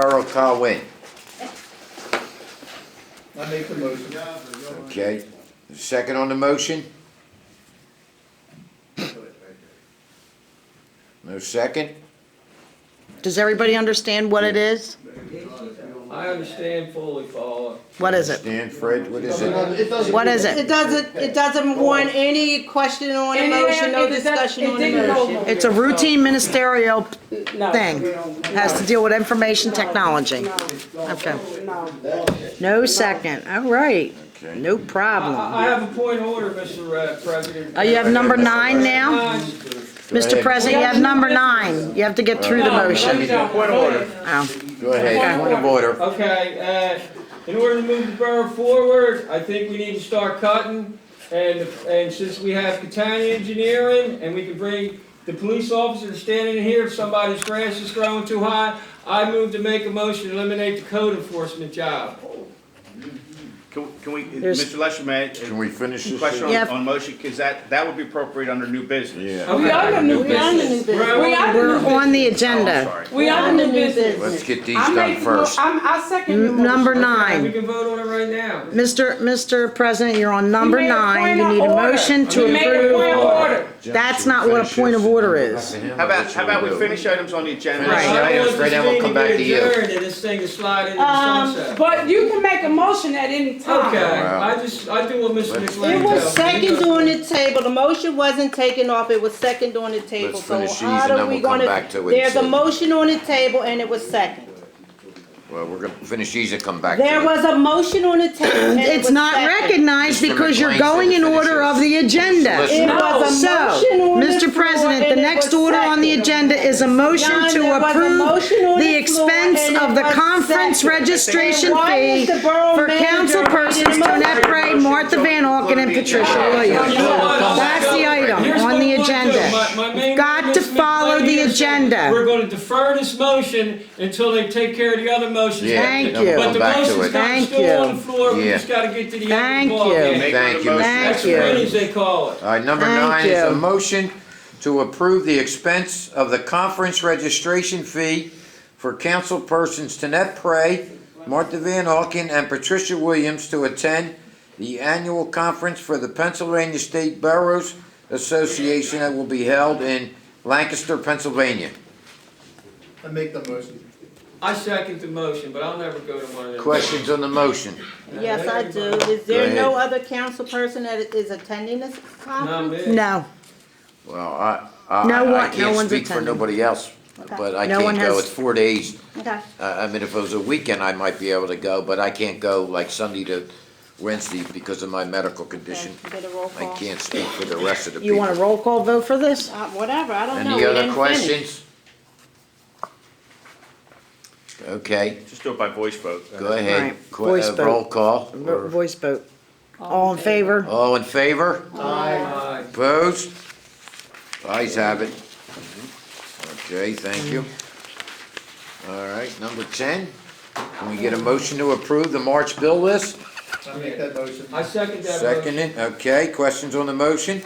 Borough Colwyn. I make the motion. Okay. Second on the motion? No second? Does everybody understand what it is? I understand fully, Paula. What is it? Stan, Fred, what is it? What is it? It doesn't want any question on the motion, no discussion on the motion. It's a routine ministerial No. thing. Has to deal with information technology. Okay. No second. All right. Okay. No problem. I have a point of order, Mr. President. Oh, you have number 9 now? Mr. ahead. President, you have number 9. You have to get through the motion. Point of order. Oh. Go ahead, point of order. Okay, in order to move the borough forward, I think we need to start cutting. And since we have Catania Engineering, and we can bring the police officer standing here if somebody's grass is growing too high, I move to make a motion to eliminate the code enforcement job. Can we, There's- Mr. Lesherman, Can we finish this? question Yeah. on motion, because that would be appropriate under new business. Yeah. Okay. We are the new business. We're on the Oh, I'm agenda. sorry. We are the new business. Let's get these done first. I second your motion. Number We 9. can vote on it right now. Mr. President, you're on number We made a 9. You point need of a order. motion to We made a point of approve. order. That's not what a point of order is. How about we finish items on the agenda? Right. I don't items, want Fred, this then we'll thing come to back get to you. adjourned and this thing to slide into the sunset. But you can make a motion at any time. Okay, Wow. I do what Mr. Let's- McLean It was tells me. second on the table, the motion wasn't taken off, it was second on the table. Let's finish So these how and are then we we'll come gonna? back to it and There's a see. motion on the table and it was second. Well, we're gonna finish these and come back to it. There was a motion on the table and it It's was not second. recognized Mr. because you're McLean going said in to finish order it. of the agenda. Listen. It was a So, motion on the Mr. floor President, and the it next was order on the second. agenda is a motion John, to there was a approve motion on the the floor expense and of it the was conference second. registration And why fee is the borough for manager council reading persons the Tonette Bray, Martha Van Auken, and Patricia Williams. You know what? That's the item Here's on what the we wanna do. agenda. My main You've got man, to Mr. follow McLean, the here said agenda. We're going to defer this motion until they take care of the other motions. Yeah, Thank then we'll you. come But the back to motion's it. not Thank still you. on the floor, we Yeah. just gotta get to the Thank end of the you. ballgame. Make Thank you, the Mr. motion. Thank That's you. ratings, they call it. All right, number Thank 9 is a you. motion to approve the expense of the conference registration fee for council persons Tonette Bray, Martha Van Auken, and Patricia Williams to attend the annual conference for the Pennsylvania State Boroughs Association that will be held in Lancaster, Pennsylvania. I make the motion. I second the motion, but I'll never go to one of them. Questions on the motion? Yes, I do. Is Go there ahead. no other council person that is attending this Not conference? me. No. Well, No I one- no can't one's speak for attending. nobody else, Okay. but I No one can't go. has- It's 4 days. Okay. I mean, if it was a weekend, I might be able to go, but I can't go like Sunday to Wednesday because of my medical condition. Okay, get a roll I call. can't speak for the rest of the You people. want a roll call vote for this? Whatever, I don't know. Any We other didn't finish. questions? Okay, Just do it by voice vote. go ahead. Right, voice vote. Roll call. Voice vote. All in favor? All in favor? Aye. Opposed? Ayes have it. Okay, thank you. All right, number 10. Can we get a motion to approve the March bill list? I make that motion. I second that motion. Second it, okay, questions on the motion?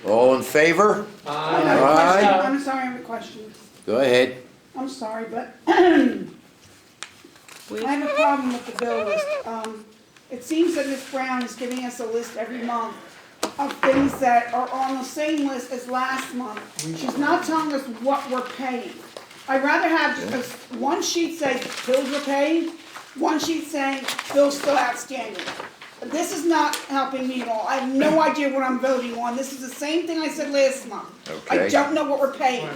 All in favor? Aye. Aye. I'm sorry, I have a question. Go ahead. I'm sorry, but I have a problem with the bill list. It seems that Ms. Brown is giving us a list every month of things that are on the same list as last month. She's not telling us what we're paying. I'd rather have just one sheet saying bills we're paying, one sheet saying bills still outstanding. This is not helping me at all. I have no idea what I'm voting on. This is the same thing I said last month. I Okay. don't know what we're paying.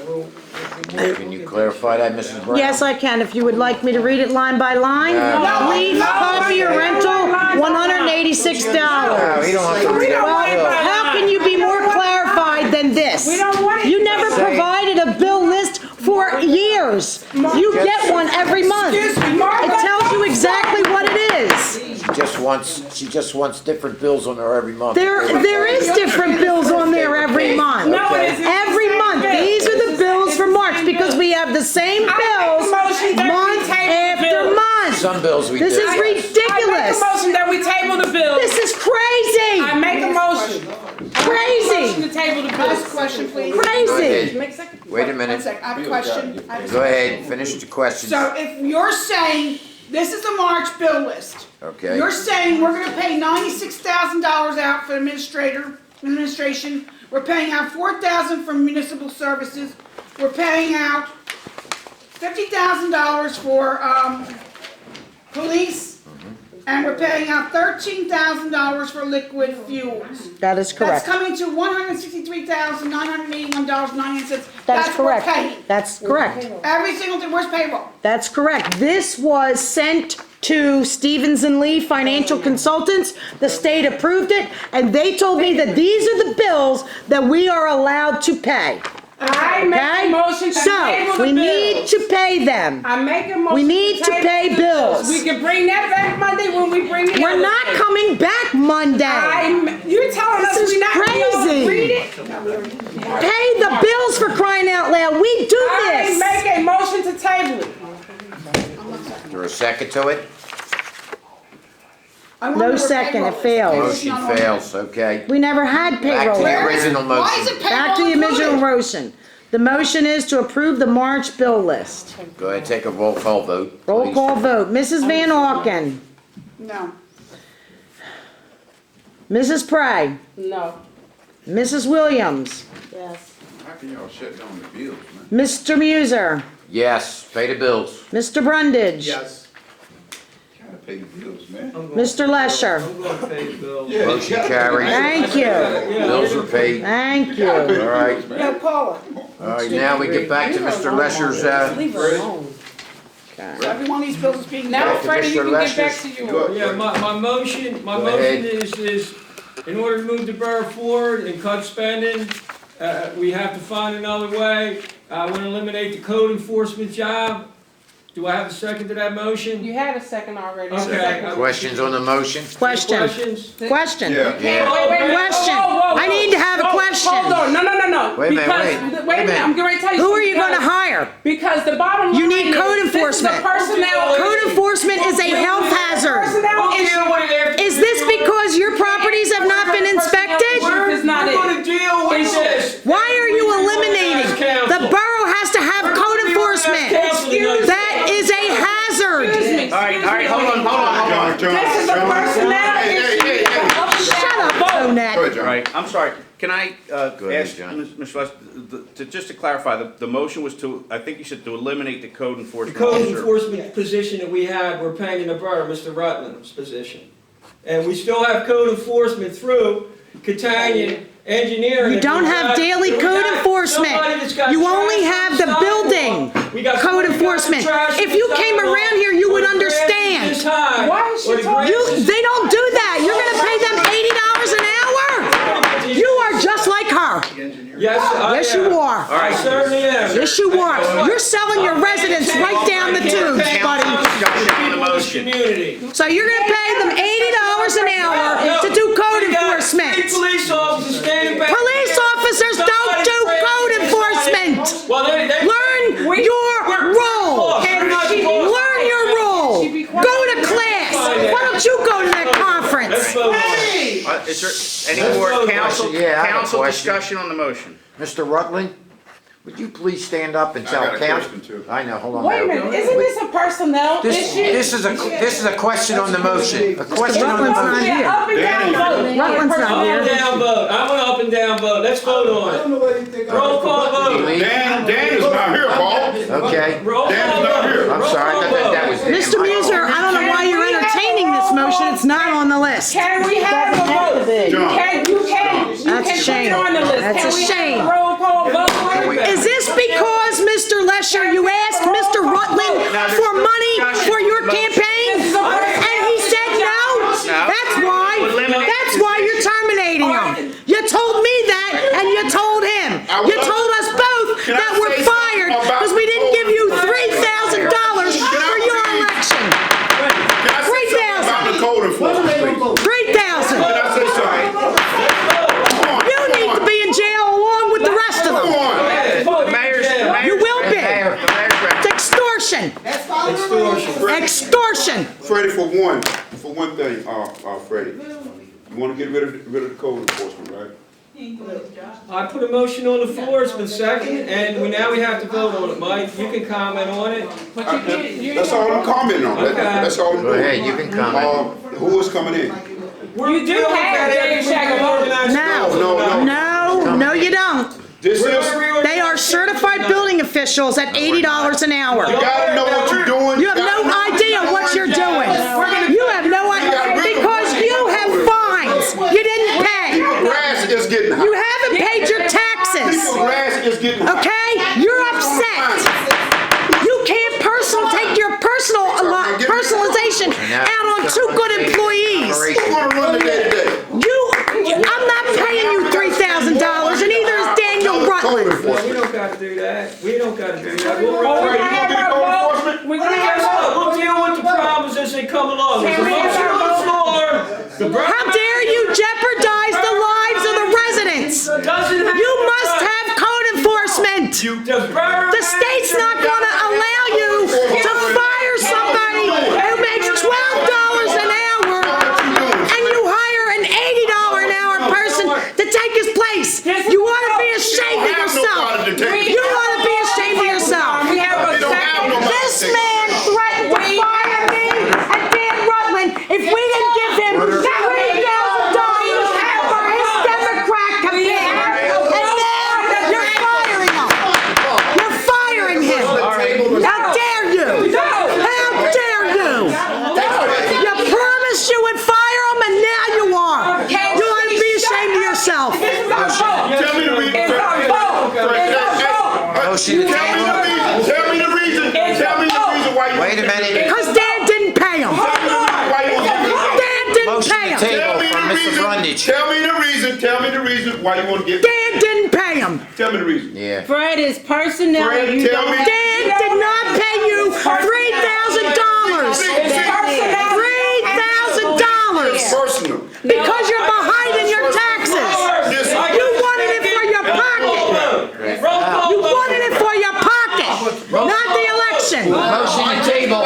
Can you clarify that, Mrs. Brown? Yes, I can, if you would like me to read it line by line. No. Leaf, copy, or rental, $186. No, he don't have to read Well, that bill. how can you be more clarified than this? We don't want it. You never provided a bill list for years. You get one every month. Excuse me, Martha. It tells you exactly what it is. She just wants different bills on there every month. There is different bills on there every month. No, it isn't. Every month. These are the bills for March because we have the same bills motion that we month table the after bills. month. Some bills we This do. is I make ridiculous. a motion that we table the bill. This is crazy. I make a motion. Crazy. motion to table the Can I ask a bills. question, please? Go Crazy. ahead. Wait a One minute. sec, I have a question. I have a Go ahead, question. finish the questions. So if you're saying, this is the March bill list. Okay. You're saying we're gonna pay $96,000 out for administration. We're paying out $4,000 for municipal services. We're paying out $50,000 for, police. And we're paying out $13,000 for liquid fuels. That is That's correct. coming to $163,981.98. That's what we're correct. paying. That's correct. Every single thing, where's payroll? That's correct. This was sent to Stevens and Lee Financial Consultants. The state approved it, and they told me that these are the bills that we are allowed to pay. I make a Okay? motion to table So, the we need bills. to pay them. I make a motion. We need to table pay the bills. We can bring that back Monday when we bring it. We're not coming back Monday. You're telling This us is we're not gonna be able to crazy. read it? Pay the bills for crying out loud. We do I this. make a motion to table it. Is there a second to it? I wonder No where second, payroll it is. fails. Motion fails, okay. We never had Back to payroll. the Where is it? original Why is motion. it payroll Back to the original included? motion. The motion is to approve the March bill list. Go ahead, take a roll call vote. Roll please. call vote. Mrs. Van Auken. No. Mrs. Pray. No. Mrs. Williams. Yes. How can y'all shut down the bills, man? Mr. Muser. Yes, pay the bills. Mr. Brundage. Yes. Gotta pay the bills, man. Mr. Lesher. I'm gonna pay the bill. Yeah, Motion gotta carries. Thank you. Yeah. Bills are paid. Thank pay you. the All right. bills, man. No, Paula. All right, now we get back to Mr. Lesher's, So every one of these bills is being. Now, Back to Freddie, you Mr. can get back Lester's. to you. Go Yeah, my motion Go ahead. is, in order to move the borough forward and cut spending, we have to find another way. I want to eliminate the code enforcement job. Do I have a second to that motion? You had a second already. Okay. questions on the motion? Question. Questions? Question. Yeah. Yeah. Question. I need to have a question. Hold on, no. Wait a minute, Because- wait a Wait a minute. minute, I'm getting ready to tell you. Who are something, you gonna because- hire? Because the bottom line You need is, code this is a enforcement. personnel. Code enforcement is a health hazard. Personnel We'll issue. deal with it after Is we this deal with it. because your properties have not been inspected? We're- Is not We're it. gonna deal with this. Why are you eliminating? The borough has to have code enforcement. That is a hazard. Excuse me. All right, hold on. John. This is a personnel Hey, hey, issue. hey, hey. Shut up, Go ahead, Bonnet. John. Right, I'm sorry, can I Go ahead, ask, John. Mr. Lester, just to clarify, the motion was to, I think you said to eliminate the code The enforcement code officer. enforcement position that we have, we're paying in the borough, Mr. Rutland's position. And we still have code enforcement through Catania Engineering. You don't have daily code enforcement. You only have the building code enforcement. If you came around here, you would understand. Why is she talking? They don't do that. You're gonna pay them $80 an hour? You are just like her. Yes, I Yes, am. you are. I certainly am. Yes, you are. You're selling your residents right down the tubes, buddy. Discussion on the motion. Community. So you're gonna pay them $80 an hour to do code We got enforcement. three police officers standing back. Police officers don't do code enforcement. Well, they Learn your role. Learn your role. Go to class. Why don't you go to that Let's conference? vote on it. Is there any more council, Yeah, I have a council question. discussion on the motion? Mr. Rutland, would you please stand up and I tell got a council? question, too. I know, hold on. Wait a now. minute, isn't this a personnel This issue? is a question on the motion. A question on the Rutland's not motion. here. Up and down vote. Rutland's not Up and here. down vote. I want up and down vote. Let's vote on it. Roll call vote. Dan is not here, Paul. Okay. Roll Dan's call not vote. here. I'm Roll sorry, I call thought that was vote. Dan. Mr. Muser, I don't know why you're entertaining this motion. It's not on the list. Can we have a vote? John. You can That's a put it shame. on the list. That's Can a we shame. have a roll call vote? Is this because, Mr. Lesher, you asked Mr. Rutland for money for your campaign? And he said no? That's why you're terminating him. You told me that, and you told him. You told us both Can I that we're say fired something about because we didn't give you code $3,000 for your election. Can I say something about the code enforcement, please? 3,000. Can I say something? Come on, You need to be in jail along with the rest of come them. on. You will be. Mayor, It's extortion. Extortion. Freddie, for one thing, Freddie, you wanna get rid of the code enforcement, right? I put a motion on the floor, it's been seconded, and now we have to vote on it. Mike, you can comment on it. That's all I'm commenting on. That's all I'm Go doing. ahead, you can comment. Who is coming in? You do have Dave Shackelford. No, you don't. This is, They are certified building officials at $80 an hour. you gotta know what you're doing. You have no idea what you're doing. You have no idea, because you have fines. You didn't pay. Grass is getting hot. You haven't paid your taxes. Grass is getting hot. Okay? You're upset. You can't take your personalization out on two good employees. Who's gonna run the day today? I'm not paying you $3,000, and neither is Daniel Rutland. We don't gotta do that. We don't gotta do that. You gonna be the code enforcement? We'll deal with the problems as they come along. There's a motion on the floor. How dare you jeopardize the lives of the residents? You must have code enforcement. The state's not gonna allow you to fire somebody who makes $12 an hour and you hire an $80 an hour person to take his place. You ought to be ashamed of yourself. You ought to be ashamed of yourself. This man threatened to fire me and Dan Rutland if we didn't give him $3,000 for his Democrat campaign. And now you're firing him. You're firing him. How dare you? How dare you? You promised you would fire him and now you are. You ought to be ashamed of yourself. Tell me the reason. Motion to table. Tell me the reason why you. Wait a minute. Because Dan didn't pay him. Dan didn't Motion pay to him. table from Mr. Brundage. Tell me the reason why you want to get. Dan didn't pay him. Tell me the reason. Yeah. Fred is personnel. Fred, You tell don't me. have- Dan did not pay you $3,000. $3,000. Personal. Because you're behind in your taxes. You wanted it for your pocket. You wanted it for your pocket, not the election. Motion to table.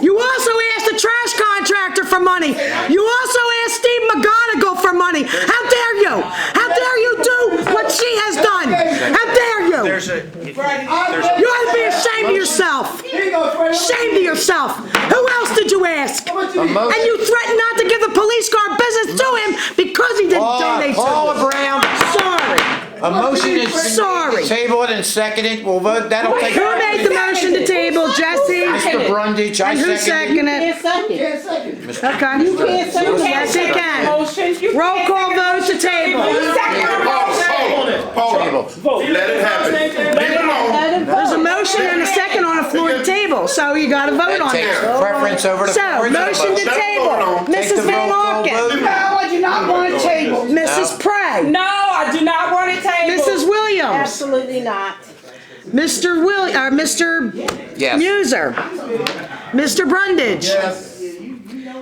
You also asked the trash contractor for money. You also asked Steve McGonigal for money. How dare you? How dare you do what she has done? How dare you? You ought to be ashamed of yourself. Ashamed of yourself. Who else did you ask? And you threatened not to give the police car business to him because he didn't donate to Paula it. Brown, Sorry. a motion is Sorry. tabled and seconded. We'll vote. That'll take. Who made the motion to table, Jesse? Mr. Brundage, I And who seconded. seconded it? Second. Okay. Yes, he can. Motion. Roll call vote to table. Paula, let it happen. Leave it alone. There's a motion and a second on the floor to table, so you gotta vote That on takes that. preference over the So, original motion to vote. table. Take the Mrs. Van roll call Auken. vote. No, I do not want to table. Mrs. Prey. No, I do not want to table. Mrs. Williams. Absolutely not. Mr. Mr. Yes. Muser. Mr. Brundage. Yes.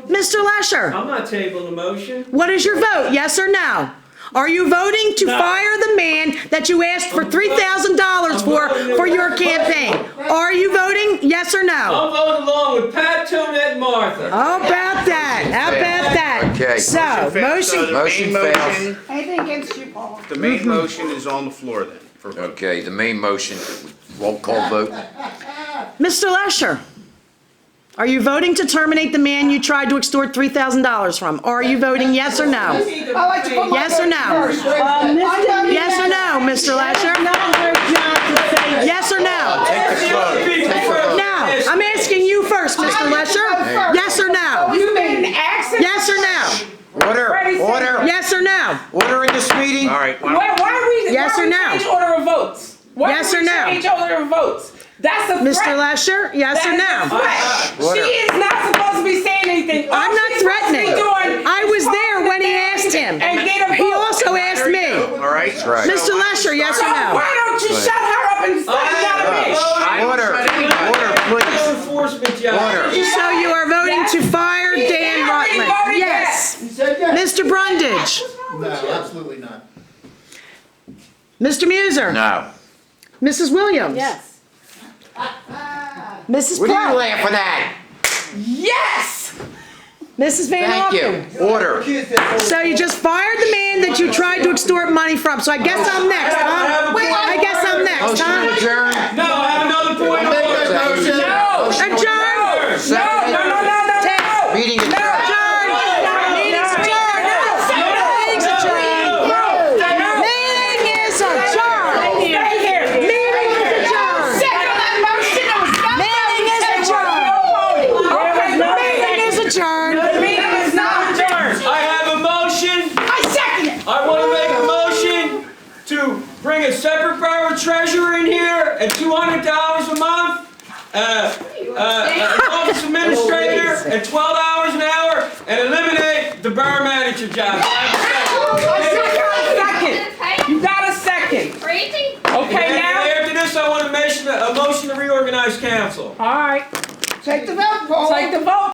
Mr. Lesher. I'm not tabling the motion. What is your vote, yes or no? Are you voting to fire the man that you asked for $3,000 for your campaign? Are you voting yes or no? I'll vote along with Pat, Tonette, and Martha. How about that? How about that? Okay. So, motion, Motion fails. Anything against you, Paul? The main motion is on the floor then. For vote. Okay, the main motion, roll call vote. Mr. Lesher, are you voting to terminate the man you tried to extort $3,000 from? Are you voting yes or no? I like to put my Yes or no? first. I'm not Yes or no, Mr. Lesher? Yes or no? No, I'm asking you first, Mr. Lesher. Yes or no? You made an accident? Yes or no? Order, order, Yes or no? order in this meeting. All right. Why are we? Yes why or we no? Change order of votes. Why Yes do or we no? Change order of votes. That's a Mr. threat. Lesher, yes or That is a no? threat. Order. She is not supposed to be saying anything. All I'm not she's supposed to be threatening. doing I is was there calling when he the asked him. And get a He vote. also asked me. All right. Right. Mr. Lesher, yes or So no? why don't you shut her up and stop yelling at me? Order, order, please. Enforcement job. Order. So you are voting to fire Dan already Rutland? voted Yes. You said yes. Mr. Brundage? No, absolutely not. Mr. Muser? No. Mrs. Williams? Yes. Mrs. What are you Pratt? laughing at? Yes. Mrs. Van Thank Auken. you. Order. So you just fired the man that you tried to extort money from, so I guess I'm next, huh? I guess I'm next, Motion huh? adjourned. No, I have another point of Make order. that motion. No. Adjourn! Second. Meeting adjourned. Adjourn! Meeting's adjourned! Meeting's adjourned! Meeting is adjourned! Stay here. Meeting is adjourned! Second that motion, there was no Meeting is adjourned! Meeting is adjourned! The meeting is not adjourned. I have a motion. I second it. I want to make a motion to bring a separate borough treasurer in here at $200 a month, an office administrator at $12 an hour, and eliminate the borough manager job. Second. You got a second. Crazy? Okay, And now? after this, I want to make a motion to reorganize council. All right. Take the vote, Paula. Take the vote.